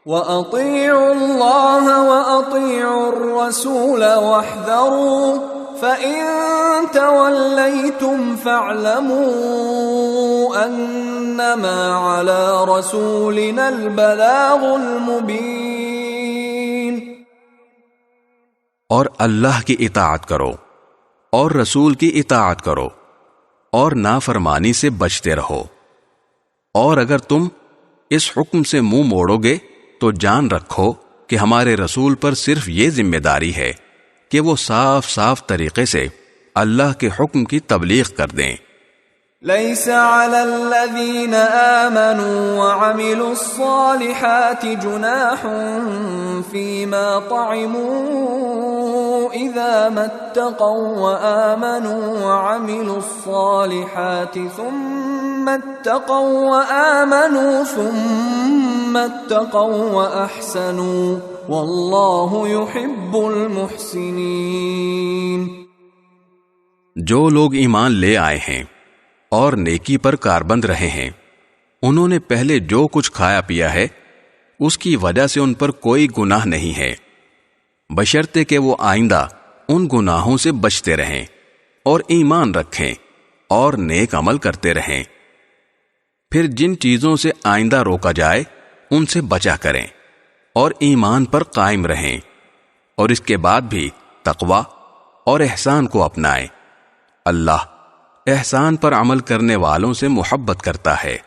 وَأَطِيعُوا اللَّهَ وَأَطِيعُوا الرَّسُولَ وَاحْذَرُوا فَإِن تَوَلَّيْتُمْ فَاعْلَمُوا أَنَّمَا عَلَى رَسُولِنَا الْبَلَاغُ الْمُبِينُ۔ اور اللہ کی اطاعت کرو اور رسول کی اطاعت کرو اور نافرمانی سے بچتے رہو، اور اگر تم اس حکم سے منہ موڑو گے تو جان رکھو کہ ہمارے رسول پر صرف یہ ذمہ داری ہے کہ وہ صاف صاف طریقے سے اللہ کے حکم کی تبلیغ کر دیں۔ لَيْسَ عَلَى الَّذِينَ آمَنُوا وَعَمِلُوا الصَّالِحَاتِ جُنَاحٌ فِيمَا طَعِمُوا إِذَا مَا اتَّقَوْا وَآمَنُوا وَعَمِلُوا الصَّالِحَاتِ ثُمَّ اتَّقَوْا وَآمَنُوا ثُمَّ اتَّقَوْا وَأَحْسَنُوا وَاللَّهُ يُحِبُّ الْمُحْسِنِينَ۔ جو لوگ ایمان لے آئے ہیں اور نیکی پر کاربند رہے ہیں، انہوں نے پہلے جو کچھ کھایا پیا ہے اس کی وجہ سے ان پر کوئی گناہ نہیں ہے، بشرطے کہ وہ آئندہ ان گناہوں سے بچتے رہیں اور ایمان رکھیں اور نیک عمل کرتے رہیں۔ پھر جن چیزوں سے آئندہ روکا جائے ان سے بچا کریں اور ایمان پر قائم رہیں، اور اس کے بعد بھی تقوی اور احسان کو اپنائیں۔ اللہ احسان پر عمل کرنے والوں سے محبت کرتا ہے۔